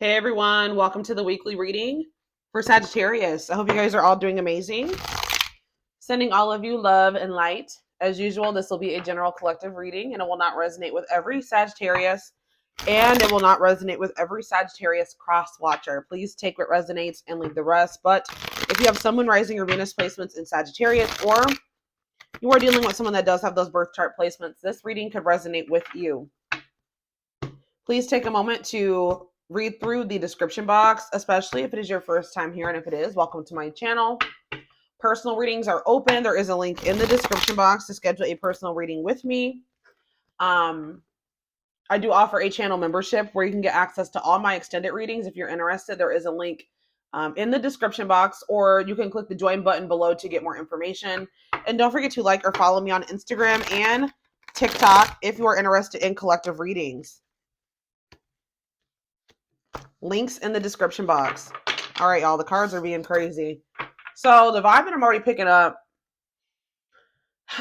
Hey everyone, welcome to the weekly reading for Sagittarius. I hope you guys are all doing amazing. Sending all of you love and light. As usual, this will be a general collective reading and it will not resonate with every Sagittarius and it will not resonate with every Sagittarius cross watcher. Please take what resonates and leave the rest. But if you have someone rising or Venus placements in Sagittarius or you are dealing with someone that does have those birth chart placements, this reading could resonate with you. Please take a moment to read through the description box, especially if it is your first time here. And if it is, welcome to my channel. Personal readings are open. There is a link in the description box to schedule a personal reading with me. I do offer a channel membership where you can get access to all my extended readings. If you're interested, there is a link in the description box, or you can click the join button below to get more information. And don't forget to like or follow me on Instagram and TikTok if you are interested in collective readings. Links in the description box. All right, y'all, the cards are being crazy. So the vibe that I'm already picking up,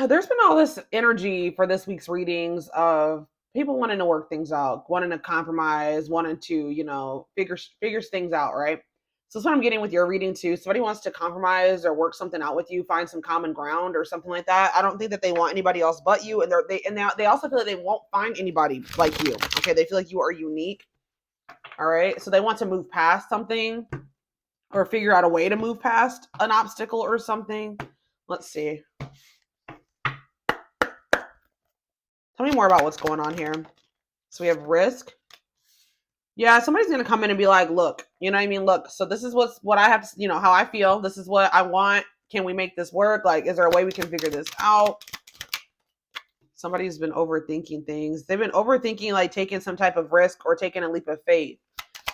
there's been all this energy for this week's readings of people wanting to work things out, wanting to compromise, wanting to, figure things out, right? So that's what I'm getting with your reading too. Somebody wants to compromise or work something out with you, find some common ground or something like that. I don't think that they want anybody else but you, and they also feel like they won't find anybody like you. Okay, they feel like you are unique. All right, so they want to move past something or figure out a way to move past an obstacle or something. Let's see. Tell me more about what's going on here. So we have risk. Yeah, somebody's going to come in and be like, look, you know what I mean? Look, so this is what I have to, how I feel. This is what I want. Can we make this work? Like, is there a way we can figure this out? Somebody's been overthinking things. They've been overthinking, like taking some type of risk or taking a leap of faith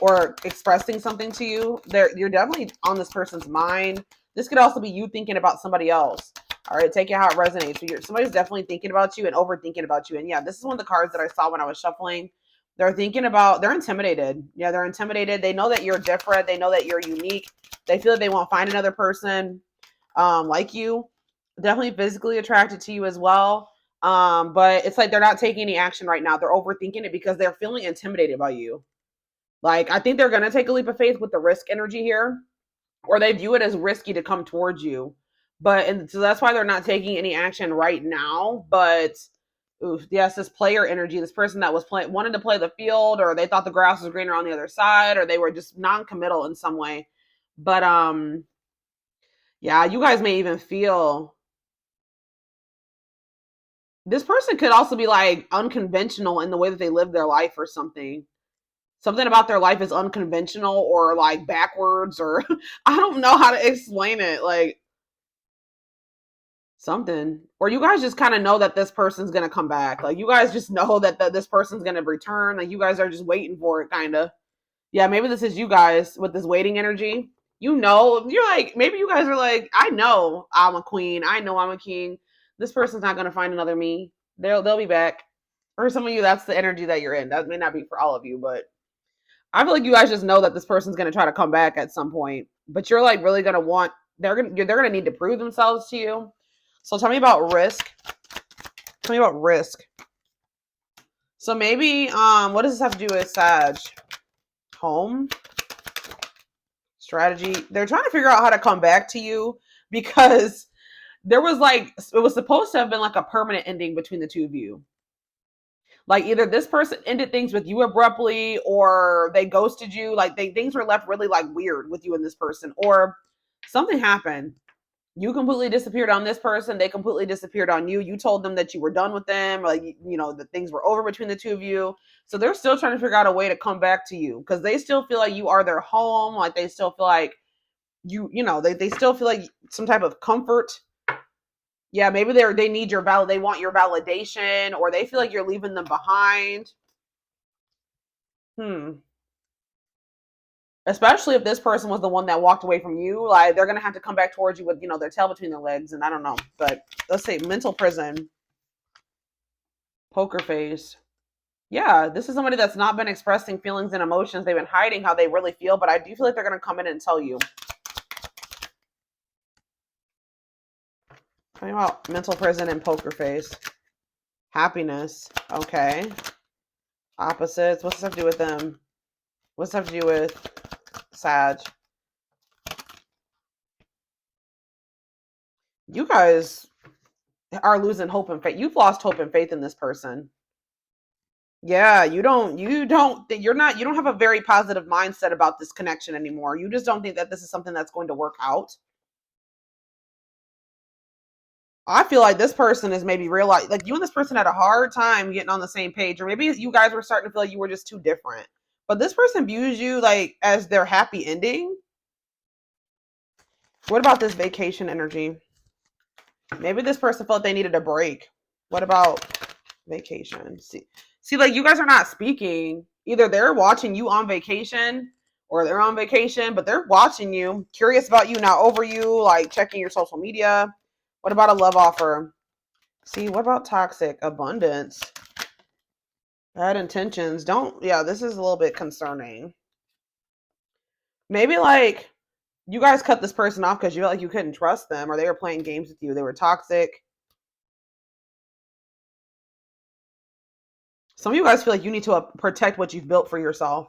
or expressing something to you. You're definitely on this person's mind. This could also be you thinking about somebody else. All right, take it how it resonates. So somebody's definitely thinking about you and overthinking about you. And yeah, this is one of the cards that I saw when I was shuffling. They're intimidated. Yeah, they're intimidated. They know that you're different. They know that you're unique. They feel that they won't find another person like you. Definitely physically attracted to you as well. But it's like they're not taking any action right now. They're overthinking it because they're feeling intimidated by you. Like, I think they're going to take a leap of faith with the risk energy here, or they view it as risky to come towards you. So that's why they're not taking any action right now. But yes, this player energy, this person that was wanted to play the field, or they thought the grass was greener on the other side, or they were just non-committal in some way. But yeah, you guys may even feel this person could also be like unconventional in the way that they live their life or something. Something about their life is unconventional or like backwards, or I don't know how to explain it. Like something, or you guys just kind of know that this person's going to come back. Like you guys just know that this person's going to return. Like you guys are just waiting for it, kind of. Yeah, maybe this is you guys with this waiting energy. You're like, maybe you guys are like, I know I'm a queen. I know I'm a king. This person's not going to find another me. They'll be back. For some of you, that's the energy that you're in. That may not be for all of you, but I feel like you guys just know that this person's going to try to come back at some point, but you're like really going to they're going to need to prove themselves to you. So tell me about risk. Tell me about risk. So maybe, what does this have to do with Sag? Home. Strategy. They're trying to figure out how to come back to you because it was supposed to have been like a permanent ending between the two of you. Like either this person ended things with you abruptly or they ghosted you. Like things were left really like weird with you and this person, or something happened. You completely disappeared on this person. They completely disappeared on you. You told them that you were done with them. Like, that things were over between the two of you. So they're still trying to figure out a way to come back to you because they still feel like you are their home. Like they still feel like they still feel like some type of comfort. Yeah, maybe they need they want your validation, or they feel like you're leaving them behind. Especially if this person was the one that walked away from you, like they're gonna have to come back towards you with their tail between their legs, and I don't know. But let's say mental prison, poker face. Yeah, this is somebody that's not been expressing feelings and emotions. They've been hiding how they really feel, but I do feel like they're gonna come in and tell you. Talking about mental prison and poker face. Happiness. Okay. Opposites. What's this have to do with them? What's that have to do with Sag? You guys are losing hope and faith. You've lost hope and faith in this person. Yeah, you don't have a very positive mindset about this connection anymore. You just don't think that this is something that's going to work out. I feel like this person is maybe realized, like you and this person had a hard time getting on the same page, or maybe you guys were starting to feel like you were just too different. But this person views you like as their happy ending. What about this vacation energy? Maybe this person felt they needed a break. What about vacation? See, like you guys are not speaking. Either they're watching you on vacation or they're on vacation, but they're watching you, curious about you, not over you, like checking your social media. What about a love offer? See, what about toxic abundance? Bad intentions. This is a little bit concerning. Maybe like you guys cut this person off because you felt like you couldn't trust them, or they were playing games with you. They were toxic. Some of you guys feel like you need to protect what you've built for yourself.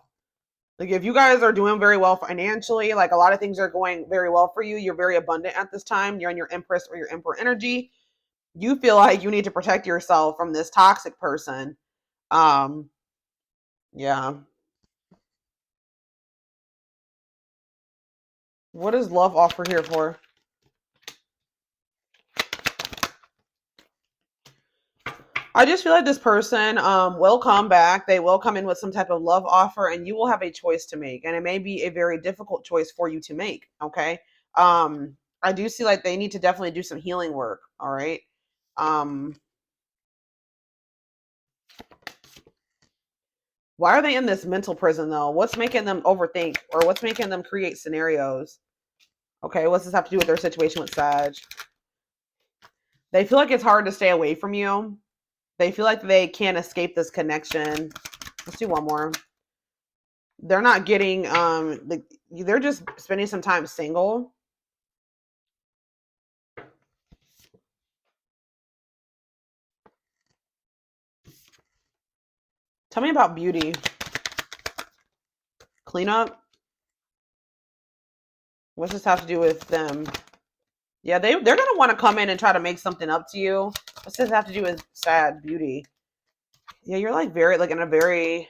Like if you guys are doing very well financially, like a lot of things are going very well for you, you're very abundant at this time, you're in your Empress or your Emperor energy, you feel like you need to protect yourself from this toxic person. Yeah. What is love offer here for? I just feel like this person will come back. They will come in with some type of love offer, and you will have a choice to make. And it may be a very difficult choice for you to make. Okay. I do see like they need to definitely do some healing work. All right. Why are they in this mental prison though? What's making them overthink, or what's making them create scenarios? Okay. What's this have to do with their situation with Sag? They feel like it's hard to stay away from you. They feel like they can't escape this connection. Let's do one more. They're not getting they're just spending some time single. Tell me about beauty. Cleanup. What's this have to do with them? Yeah, they're gonna want to come in and try to make something up to you. What's this have to do with sad beauty? Yeah, you're like very like in a very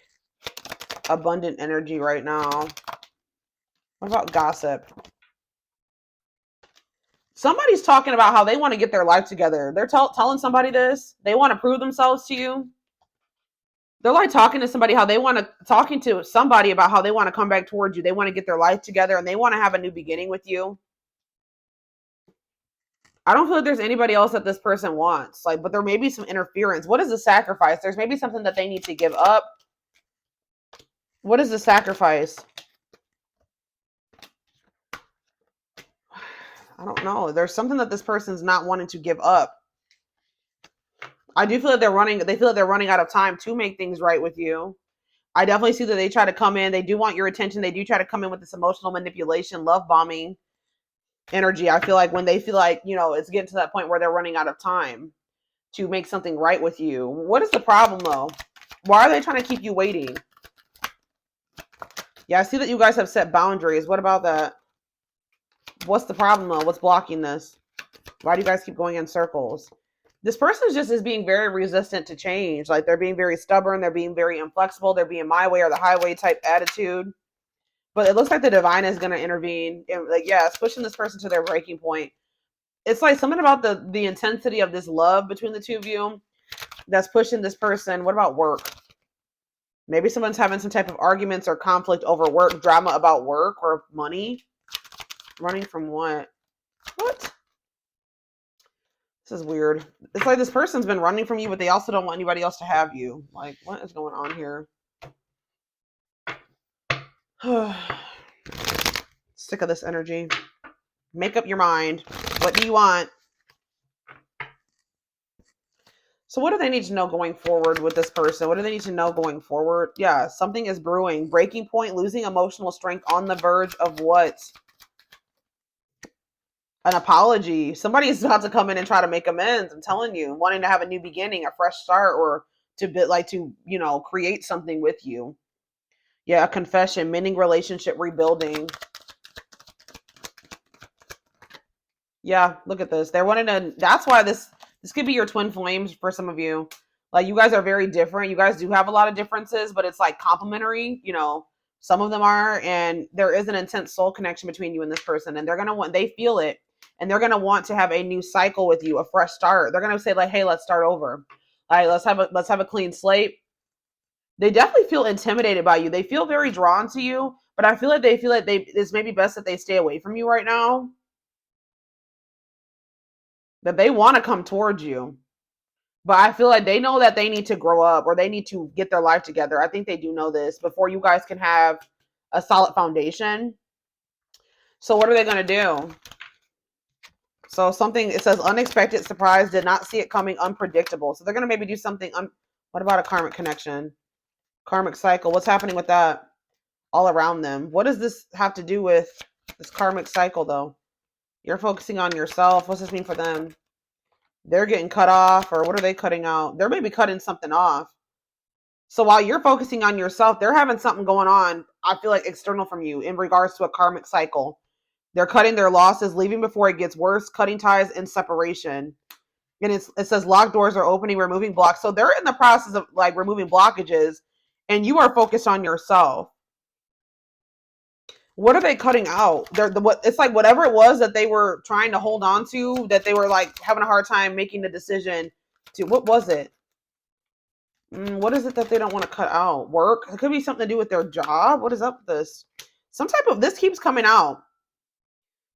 abundant energy right now. What about gossip? Somebody's talking about how they want to get their life together. They're telling somebody this. They want to prove themselves to you. They're like talking to somebody about how they want to come back towards you. They want to get their life together and they want to have a new beginning with you. I don't feel like there's anybody else that this person wants. Like, but there may be some interference. What is the sacrifice? There's maybe something that they need to give up. What is the sacrifice? I don't know. There's something that this person's not wanting to give up. I do feel like they feel like they're running out of time to make things right with you. I definitely see that they try to come in. They do want your attention. They do try to come in with this emotional manipulation, love bombing energy. I feel like when they feel like, it's getting to that point where they're running out of time to make something right with you. What is the problem though? Why are they trying to keep you waiting? Yeah, I see that you guys have set boundaries. What about that? What's the problem though? What's blocking this? Why do you guys keep going in circles? This person is being very resistant to change. Like they're being very stubborn. They're being very inflexible. They're being my way or the highway type attitude. But it looks like the divine is going to intervene. And it's pushing this person to their breaking point. It's like something about the intensity of this love between the two of you that's pushing this person. What about work? Maybe someone's having some type of arguments or conflict over work, drama about work or money. Running from what? What? This is weird. It's like this person's been running from you, but they also don't want anybody else to have you. Like, what is going on here? Sick of this energy. Make up your mind. What do you want? So what do they need to know going forward with this person? What do they need to know going forward? Yeah, something is brewing. Breaking point, losing emotional strength, on the verge of what? An apology. Somebody's about to come in and try to make amends. I'm telling you, wanting to have a new beginning, a fresh start, or to create something with you. Yeah, a confession, mending relationship, rebuilding. Yeah, look at this. They're wanting to, that's why this could be your twin flames for some of you. Like you guys are very different. You guys do have a lot of differences, but it's like complementary, you know. Some of them are, and there is an intense soul connection between you and this person, and they're gonna want, they feel it, and they're gonna want to have a new cycle with you, a fresh start. They're gonna say like, "Hey, let's start over. All right, let's have a clean slate." They definitely feel intimidated by you. They feel very drawn to you, but I feel like they feel like it's maybe best that they stay away from you right now. That they want to come towards you. But I feel like they know that they need to grow up or they need to get their life together. I think they do know this before you guys can have a solid foundation. So what are they going to do? So something, it says unexpected surprise, did not see it coming, unpredictable. So they're going to maybe do something. What about a karmic connection? Karmic cycle. What's happening with that all around them? What does this have to do with this karmic cycle though? You're focusing on yourself. What's this mean for them? They're getting cut off, or what are they cutting out? They're maybe cutting something off. So while you're focusing on yourself, they're having something going on, I feel like external from you in regards to a karmic cycle. They're cutting their losses, leaving before it gets worse, cutting ties and separation. And it says locked doors are opening, removing blocks. So they're in the process of like removing blockages, and you are focused on yourself. What are they cutting out? It's like whatever it was that they were trying to hold on to, that they were like having a hard time making the decision to. What was it? What is it that they don't want to cut out? Work? It could be something to do with their job. What is up with this? Some type of, this keeps coming out.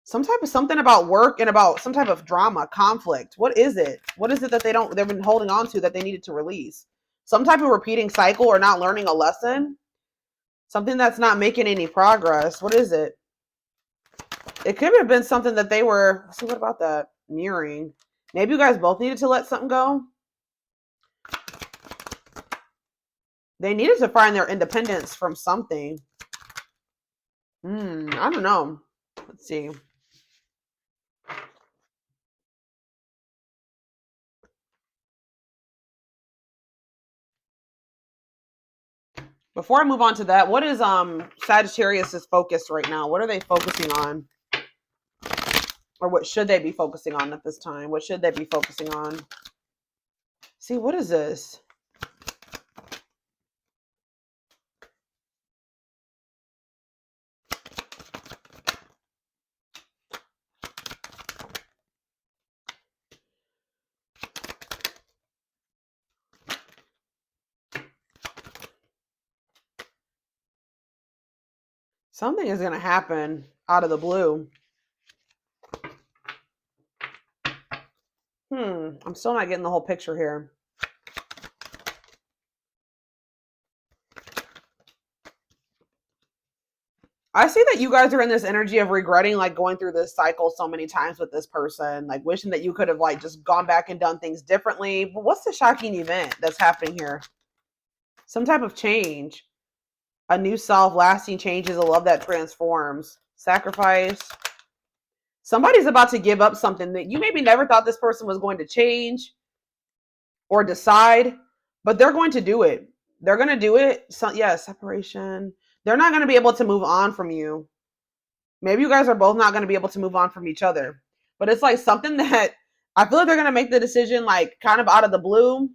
Some type of something about work and about some type of drama, conflict. What is it? What is it that they've been holding on to that they needed to release? Some type of repeating cycle or not learning a lesson. Something that's not making any progress. What is it? It could have been something that they were, let's see, what about that? Mirroring. Maybe you guys both needed to let something go. They needed to find their independence from something. I don't know. Let's see. Before I move on to that, what is Sagittarius' focus right now? What are they focusing on? Or what should they be focusing on at this time? What should they be focusing on? See, what is this? Something is going to happen out of the blue. I'm still not getting the whole picture here. I see that you guys are in this energy of regretting, like going through this cycle so many times with this person, like wishing that you could have like just gone back and done things differently. But what's the shocking event that's happening here? Some type of change, a new self, lasting changes, a love that transforms, sacrifice. Somebody's about to give up something that you maybe never thought this person was going to change or decide, but they're going to do it. They're going to do it. So, yeah, separation. They're not going to be able to move on from you. Maybe you guys are both not going to be able to move on from each other. But it's like something that I feel like they're going to make the decision like kind of out of the blue.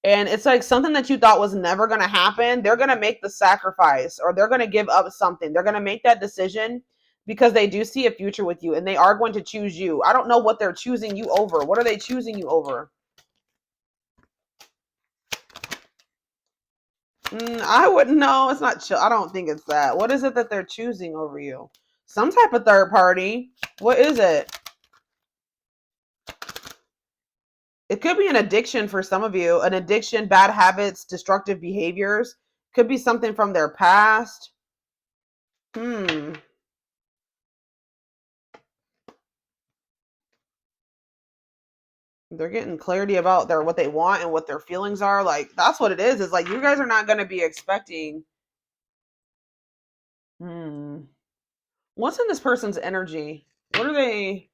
And it's like something that you thought was never going to happen. They're going to make the sacrifice, or they're going to give up something. They're going to make that decision because they do see a future with you and they are going to choose you. I don't know what they're choosing you over. What are they choosing you over? I wouldn't know. It's not chill. I don't think it's that. What is it that they're choosing over you? Some type of third party. What is it? It could be an addiction for some of you. An addiction, bad habits, destructive behaviors. Could be something from their past. They're getting clarity about what they want and what their feelings are. Like, that's what it is. It's like you guys are not going to be expecting. What's in this person's energy? What are they?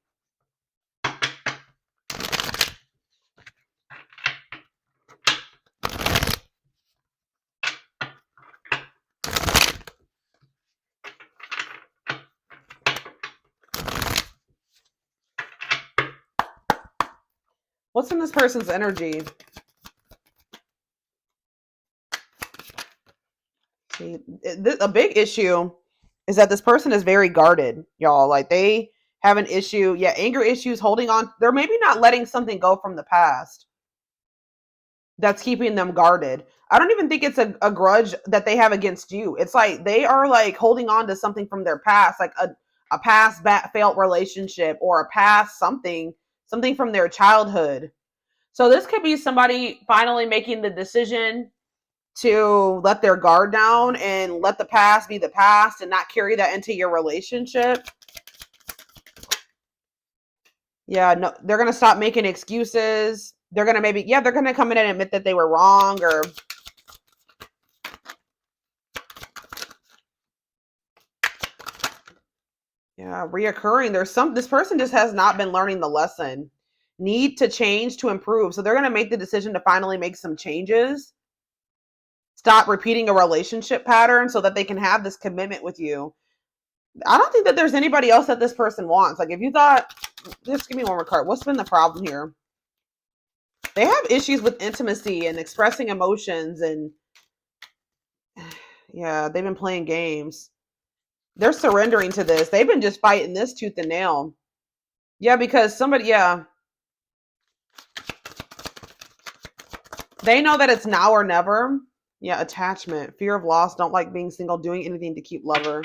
What's in this person's energy? See, a big issue is that this person is very guarded, y'all. Like they have an issue. Yeah, anger issues, holding on. They're maybe not letting something go from the past that's keeping them guarded. I don't even think it's a grudge that they have against you. It's like they are like holding on to something from their past, like a past failed relationship or a past something from their childhood. So this could be somebody finally making the decision to let their guard down and let the past be the past and not carry that into your relationship. Yeah, no, they're going to stop making excuses. They're going to they're going to come in and admit that they were wrong or reoccurring. This person just has not been learning the lesson. Need to change to improve. So they're going to make the decision to finally make some changes. Stop repeating a relationship pattern so that they can have this commitment with you. I don't think that there's anybody else that this person wants. Like if you thought, just give me one more card. What's been the problem here? They have issues with intimacy and expressing emotions and yeah, they've been playing games. They're surrendering to this. They've been just fighting this tooth and nail. Yeah, because they know that it's now or never. Yeah, attachment, fear of loss, don't like being single, doing anything to keep lover.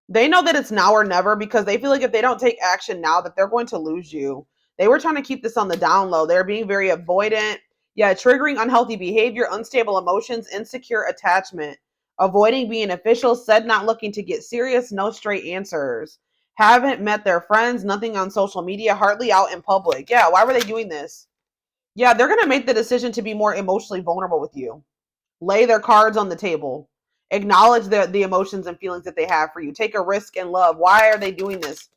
They know that it's now or never because they feel like if they don't take action now that they're going to lose you. They were trying to keep this on the down low. They're being very avoidant. Yeah, triggering unhealthy behavior, unstable emotions, insecure attachment, avoiding being official, said not looking to get serious, no straight answers. Haven't met their friends, nothing on social media, hardly out in public. Yeah, why were they doing this? Yeah, they're going to make the decision to be more emotionally vulnerable with you. Lay their cards on the table. Acknowledge the emotions and feelings that they have for you. Take a risk in love. Why are they doing this?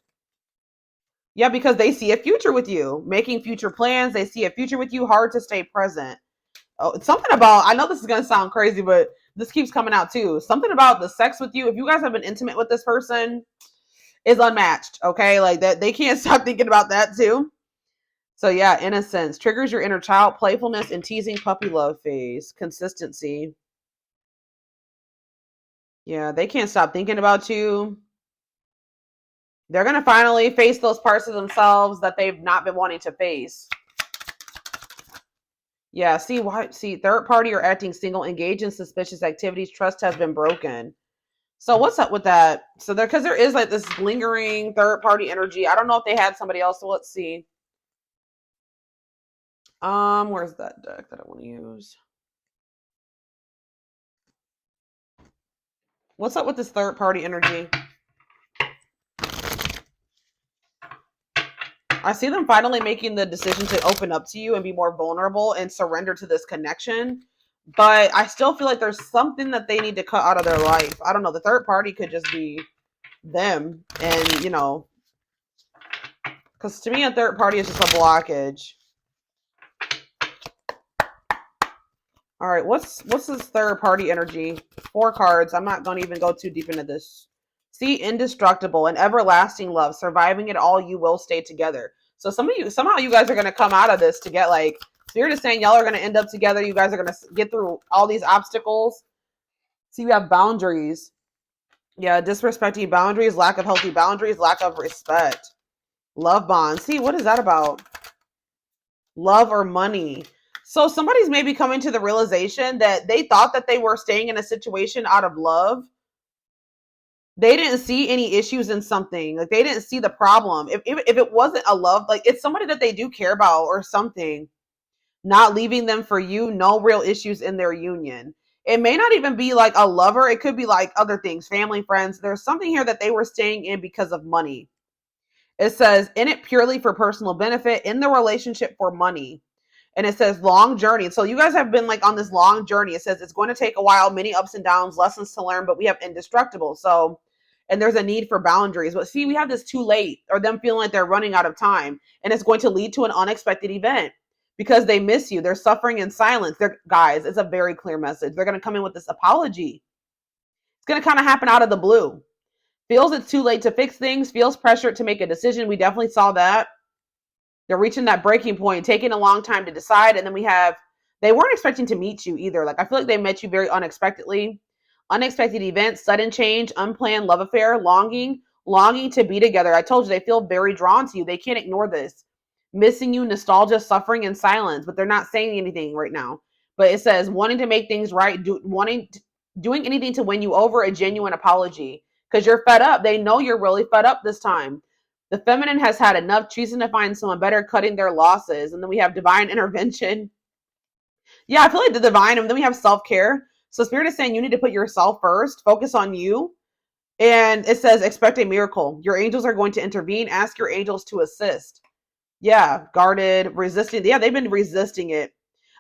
Yeah, because they see a future with you. Making future plans. They see a future with you. Hard to stay present. Oh, it's something about, I know this is going to sound crazy, but this keeps coming out too. Something about the sex with you. If you guys have been intimate with this person, is unmatched. Okay, like that. They can't stop thinking about that too. So yeah, innocence triggers your inner child, playfulness, and teasing puppy love phase. Consistency. Yeah, they can't stop thinking about you. They're going to finally face those parts of themselves that they've not been wanting to face. Yeah, see, third party or acting single, engage in suspicious activities, trust has been broken. So what's up with that? So because there is like this lingering third party energy. I don't know if they had somebody else, so let's see. Where's that deck that I want to use? What's up with this third party energy? I see them finally making the decision to open up to you and be more vulnerable and surrender to this connection. But I still feel like there's something that they need to cut out of their life. I don't know. The third party could just be them. And, because to me, a third party is just a blockage. All right, what's this third party energy? 4 cards. I'm not going to even go too deep into this. See, indestructible and everlasting love, surviving it all, you will stay together. So somehow you guys are going to come out of this to get like, Spirit is saying y'all are going to end up together. You guys are going to get through all these obstacles. See, you have boundaries. Yeah, disrespecting boundaries, lack of healthy boundaries, lack of respect. Love bond. See, what is that about? Love or money. So somebody's maybe coming to the realization that they thought that they were staying in a situation out of love. They didn't see any issues in something. Like they didn't see the problem. If it wasn't a love, like it's somebody that they do care about or something, not leaving them for you, no real issues in their union. It may not even be like a lover. It could be like other things, family, friends. There's something here that they were staying in because of money. It says in it purely for personal benefit, in the relationship for money. And it says long journey. So you guys have been like on this long journey. It says it's going to take a while, many ups and downs, lessons to learn, but we have indestructible. So, and there's a need for boundaries. But see, we have this too late or them feeling like they're running out of time. And it's going to lead to an unexpected event because they miss you. They're suffering in silence. Guys, it's a very clear message. They're going to come in with this apology. It's going to kind of happen out of the blue. Feels it's too late to fix things. Feels pressured to make a decision. We definitely saw that. They're reaching that breaking point, taking a long time to decide. And then we have, they weren't expecting to meet you either. Like, I feel like they met you very unexpectedly. Unexpected events, sudden change, unplanned love affair, longing to be together. I told you, they feel very drawn to you. They can't ignore this. Missing you, nostalgia, suffering, and silence, but they're not saying anything right now. But it says wanting to make things right, doing anything to win you over, a genuine apology. Because you're fed up. They know you're really fed up this time. The feminine has had enough, choosing to find someone better, cutting their losses. And then we have divine intervention. Yeah, I feel like the divine, and then we have self-care. So Spirit is saying you need to put yourself first, focus on you. And it says, expect a miracle. Your angels are going to intervene. Ask your angels to assist. Yeah, guarded, resisting. Yeah, they've been resisting it.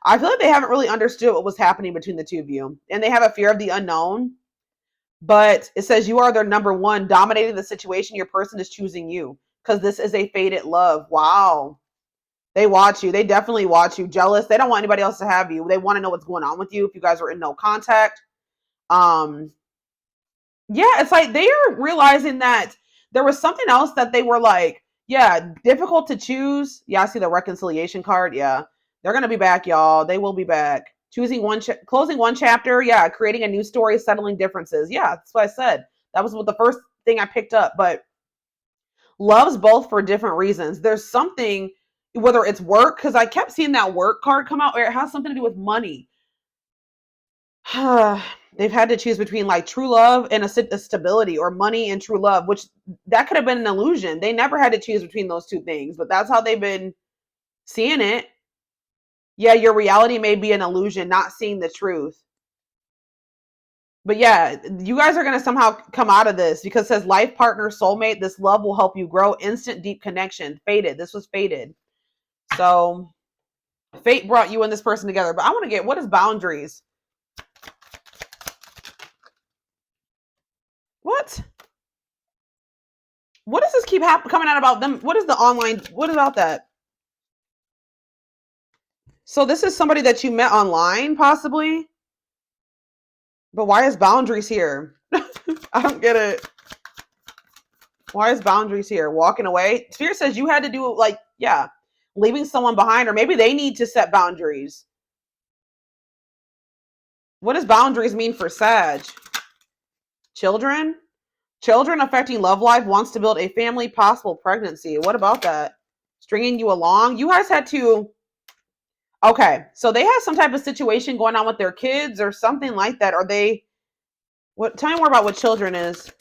I feel like they haven't really understood what was happening between the two of you. And they have a fear of the unknown. But it says you are their number one, dominating the situation. Your person is choosing you because this is a fated love. Wow. They watch you. They definitely watch you. Jealous. They don't want anybody else to have you. They want to know what's going on with you if you guys are in no contact. Yeah, it's like they are realizing that there was something else that they were like, yeah, difficult to choose. Yeah, I see the reconciliation card. Yeah, they're going to be back, y'all. They will be back. Closing one chapter. Yeah, creating a new story, settling differences. Yeah, that's what I said. That was what the first thing I picked up. But loves both for different reasons. There's something, whether it's work, because I kept seeing that work card come out, or it has something to do with money. They've had to choose between like true love and a stability, or money and true love, which that could have been an illusion. They never had to choose between those two things, but that's how they've been seeing it. Yeah, your reality may be an illusion, not seeing the truth. But yeah, you guys are going to somehow come out of this because it says life partner, soulmate. This love will help you grow. Instant deep connection. Fated. This was fated. So fate brought you and this person together. But I want to get, what is boundaries? What? What does this keep coming out about them? What is the online? What about that? So this is somebody that you met online, possibly. But why is boundaries here? I don't get it. Why is boundaries here? Walking away. Spirit says you had to do like, yeah, leaving someone behind, or maybe they need to set boundaries. What does boundaries mean for Sag? Children? Children affecting love life, wants to build a family, possible pregnancy. What about that? Stringing you along? You guys had to... Okay, so they have some type of situation going on with their kids or something like that. Are they... What? Tell me more about what children is.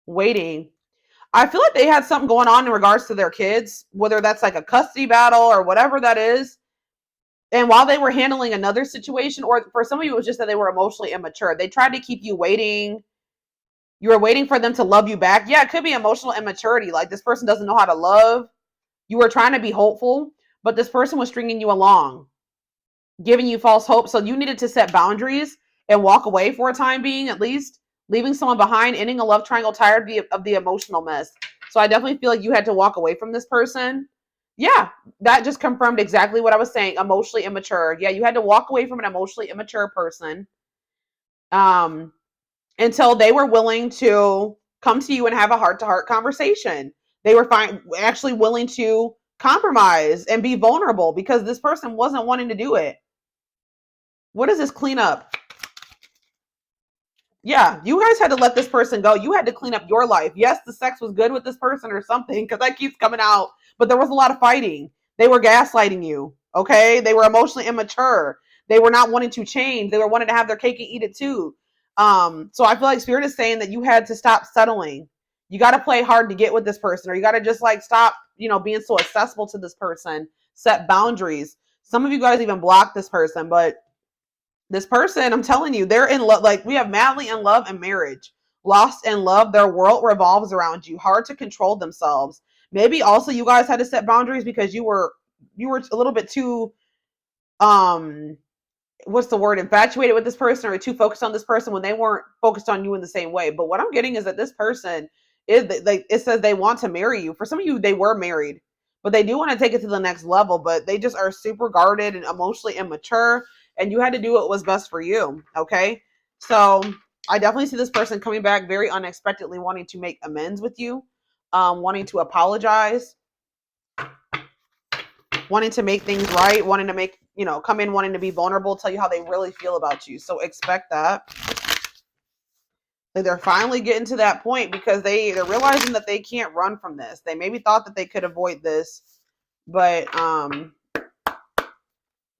Waiting. I feel like they had something going on in regards to their kids, whether that's like a custody battle or whatever that is. And while they were handling another situation, or for some of you, it was just that they were emotionally immature. They tried to keep you waiting. You were waiting for them to love you back. Yeah, it could be emotional immaturity. Like this person doesn't know how to love. You were trying to be hopeful, but this person was stringing you along, giving you false hope. So you needed to set boundaries and walk away for a time being, at least. Leaving someone behind, ending a love triangle, tired of the emotional mess. So I definitely feel like you had to walk away from this person. Yeah, that just confirmed exactly what I was saying. Emotionally immature. Yeah, you had to walk away from an emotionally immature person until they were willing to come to you and have a heart-to-heart conversation. They were actually willing to compromise and be vulnerable because this person wasn't wanting to do it. What is this cleanup? Yeah, you guys had to let this person go. You had to clean up your life. Yes, the sex was good with this person or something, because that keeps coming out. But there was a lot of fighting. They were gaslighting you, okay? They were emotionally immature. They were not wanting to change. They were wanting to have their cake and eat it too. So I feel like Spirit is saying that you had to stop settling. You got to play hard to get with this person, or you got to just like stop, being so accessible to this person. Set boundaries. Some of you guys even block this person, but this person, I'm telling you, they're in love. Like we have madly in love and marriage, lost in love. Their world revolves around you. Hard to control themselves. Maybe also you guys had to set boundaries because you were a little bit too, what's the word? Infatuated with this person, or too focused on this person when they weren't focused on you in the same way. But what I'm getting is that this person is like, it says they want to marry you. For some of you, they were married, but they do want to take it to the next level, but they just are super guarded and emotionally immature. And you had to do what was best for you. Okay. So I definitely see this person coming back very unexpectedly, wanting to make amends with you, wanting to apologize. wanting to make things right, wanting to make, you know, come in wanting to be vulnerable, tell you how they really feel about you. So expect that. Like they're finally getting to that point because they're realizing that they can't run from this. They maybe thought that they could avoid this, but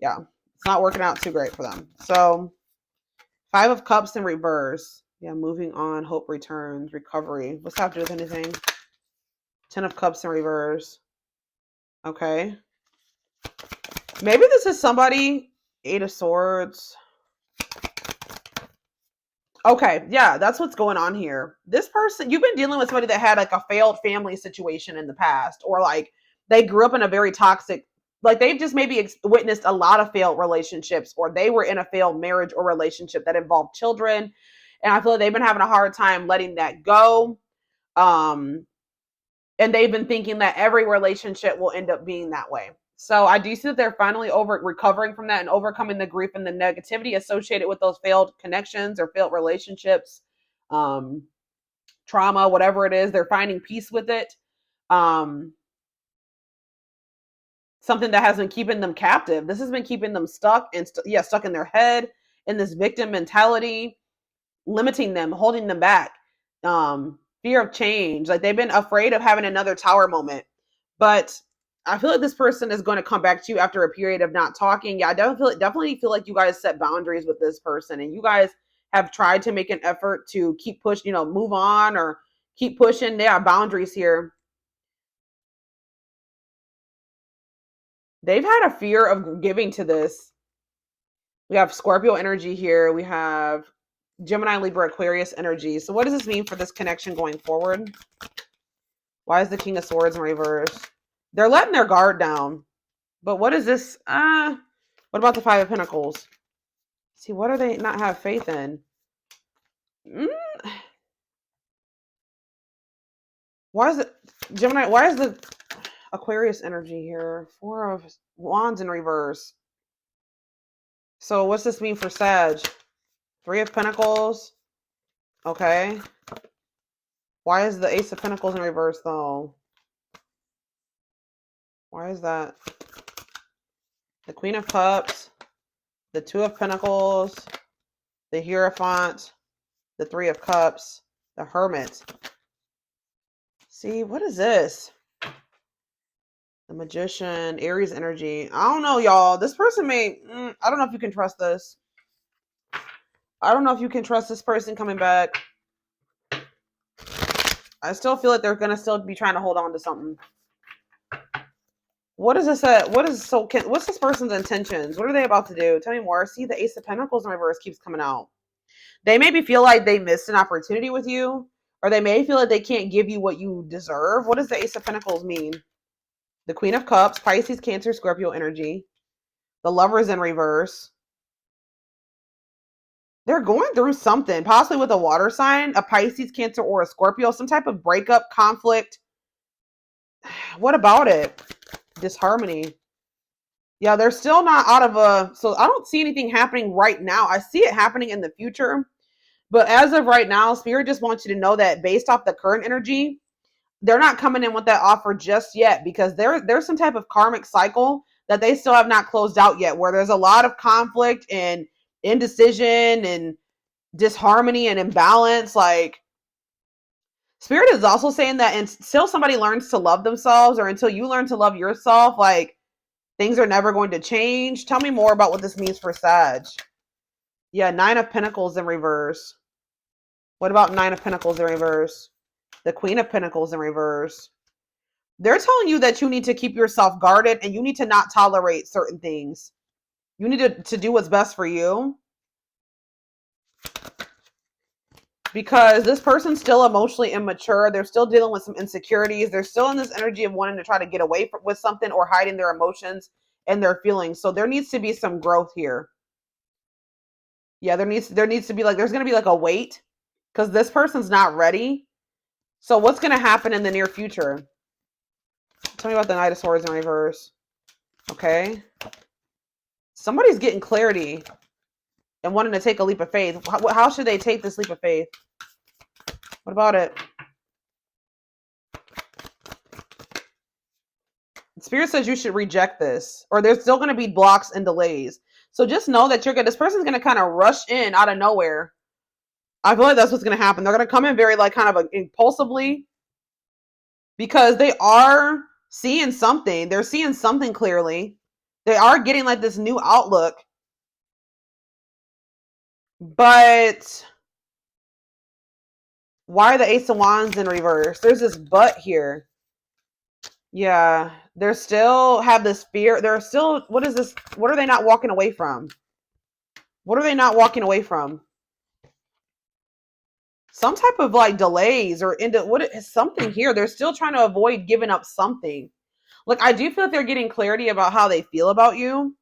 yeah, it's not working out too great for them. So 5 of Cups in reverse. Yeah, moving on, hope returns, recovery. What's that have to do with anything? 10 of Cups in reverse. Okay. Maybe this is somebody, 8 of Swords. Okay, yeah, that's what's going on here. This person, you've been dealing with somebody that had like a failed family situation in the past, or like they grew up in a very toxic, like they've just maybe witnessed a lot of failed relationships, or they were in a failed marriage or relationship that involved children. And I feel like they've been having a hard time letting that go. And they've been thinking that every relationship will end up being that way. So I do see that they're finally recovering from that and overcoming the grief and the negativity associated with those failed connections or failed relationships, trauma, whatever it is. They're finding peace with it. Something that has been keeping them captive. This has been keeping them stuck and stuck in their head in this victim mentality, limiting them, holding them back. Fear of change. Like they've been afraid of having another tower moment, but I feel like this person is going to come back to you after a period of not talking. Yeah, I definitely feel like you guys set boundaries with this person, and you guys have tried to make an effort to keep push, you know, move on or keep pushing. There are boundaries here. They've had a fear of giving to this. We have Scorpio energy here. We have Gemini, Libra, Aquarius energy. So what does this mean for this connection going forward? Why is the King of Swords in reverse? They're letting their guard down. But what is this? What about the 5 of Pentacles? See, what do they not have faith in? Why is it Gemini? Why is the Aquarius energy here? 4 of Wands in reverse. So what's this mean for Sag? 3 of Pentacles. Okay. Why is the Ace of Pentacles in reverse though? Why is that? The Queen of Cups, the 2 of Pentacles, the Hierophant, the 3 of Cups, the Hermit. See, what is this? The Magician, Aries energy. I don't know, y'all. This person may, I don't know if you can trust this. I don't know if you can trust this person coming back. I still feel like they're going to still be trying to hold on to something. What is this? What's this person's intentions? What are they about to do? Tell me more. See, the Ace of Pentacles in reverse keeps coming out. They maybe feel like they missed an opportunity with you, or they may feel like they can't give you what you deserve. What does the Ace of Pentacles mean? The Queen of Cups, Pisces, Cancer, Scorpio energy. The Lovers in reverse. They're going through something, possibly with a water sign, a Pisces, Cancer, or a Scorpio, some type of breakup, conflict. What about it? Disharmony. Yeah, they're still not out of so I don't see anything happening right now. I see it happening in the future. But as of right now, Spirit just wants you to know that based off the current energy, they're not coming in with that offer just yet, because there's some type of karmic cycle that they still have not closed out yet, where there's a lot of conflict and indecision and disharmony and imbalance. Like, Spirit is also saying that until somebody learns to love themselves, or until you learn to love yourself, like, things are never going to change. Tell me more about what this means for Sag. Yeah, 9 of Pentacles in reverse. What about 9 of Pentacles in reverse? The Queen of Pentacles in reverse. They're telling you that you need to keep yourself guarded, and you need to not tolerate certain things. You need to do what's best for you. Because this person's still emotionally immature. They're still dealing with some insecurities. They're still in this energy of wanting to try to get away with something, or hiding their emotions and their feelings. So there needs to be some growth here. Yeah, there needs to be, like, there's going to be like a wait, because this person's not ready. So what's going to happen in the near future? Tell me about the Knight of Swords in reverse. Okay. Somebody's getting clarity and wanting to take a leap of faith. How should they take this leap of faith? What about it? Spirit says you should reject this, or there's still going to be blocks and delays. So just know that this person's going to kind of rush in out of nowhere. I feel like that's what's going to happen. They're going to come in very like kind of impulsively, because they are seeing something. They're seeing something clearly. They are getting like this new outlook. But why are the Ace of Wands in reverse? There's this but here. Yeah, they still have this fear. They're still, what is this? What are they not walking away from? What are they not walking away from? Some type of like delays or into what is something here. They're still trying to avoid giving up something. Like, I do feel like they're getting clarity about how they feel about you.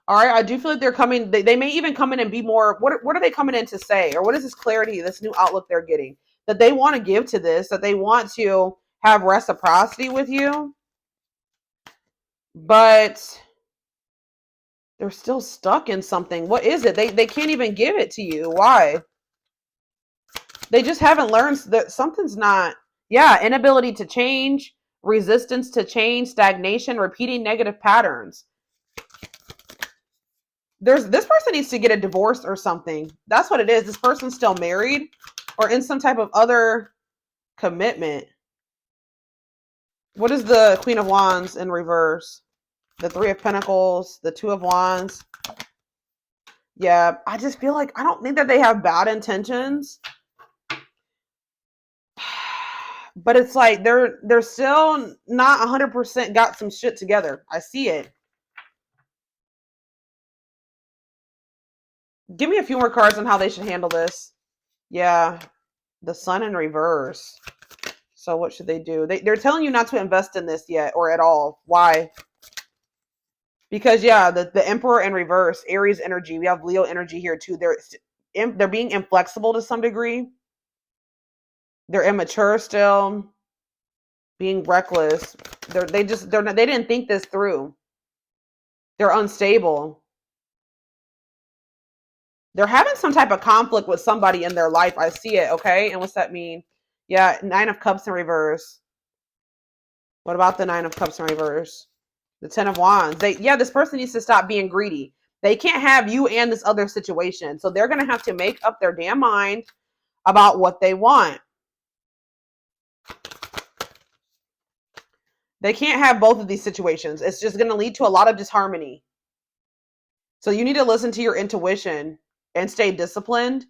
All right, I do feel like they're coming. They may even come in and be more. What are they coming in to say? Or what is this clarity, this new outlook they're getting that they want to give to this? That they want to have reciprocity with you, but they're still stuck in something. What is it? They can't even give it to you. Why? They just haven't learned that something's not. Yeah, inability to change, resistance to change, stagnation, repeating negative patterns. This person needs to get a divorce or something. That's what it is. This person's still married or in some type of other commitment. What is the Queen of Wands in reverse? The Three of Pentacles, the Two of Wands. Yeah, I just feel like I don't think that they have bad intentions. But it's like they're still not 100% got some shit together. I see it. Give me a few more cards on how they should handle this. Yeah, the Sun in reverse. So what should they do? They're telling you not to invest in this yet or at all. Why? Because yeah, the Emperor in reverse, Aries energy. We have Leo energy here too. They're being inflexible to some degree. They're immature still, being reckless. They didn't think this through. They're unstable. They're having some type of conflict with somebody in their life. I see it, okay? And what's that mean? Yeah, Nine of Cups in reverse. What about the Nine of Cups in reverse? The Ten of Wands. This person needs to stop being greedy. They can't have you and this other situation. So they're going to have to make up their damn mind about what they want. They can't have both of these situations. It's just going to lead to a lot of disharmony. So you need to listen to your intuition and stay disciplined.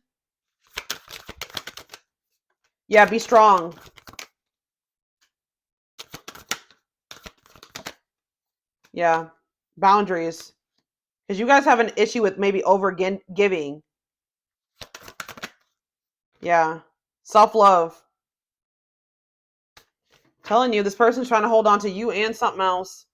Yeah, be strong. Yeah, boundaries. Because you guys have an issue with maybe over giving. Yeah, self-love. Telling you, this person's trying to hold on to you and something else.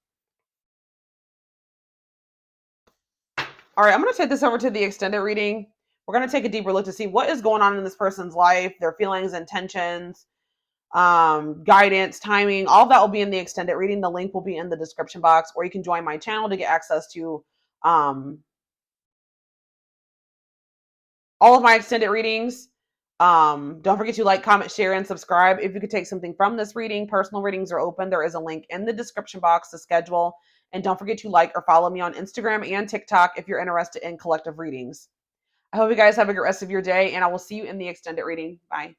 All right, I'm going to take this over to the extended reading. We're going to take a deeper look to see what is going on in this person's life, their feelings, intentions, guidance, timing. All of that will be in the extended reading. The link will be in the description box, or you can join my channel to get access to all of my extended readings. Don't forget to like, comment, share, and subscribe. If you could take something from this reading, personal readings are open. There is a link in the description box to schedule. And don't forget to like or follow me on Instagram and TikTok if you're interested in collective readings. I hope you guys have a great rest of your day, and I will see you in the extended reading. Bye.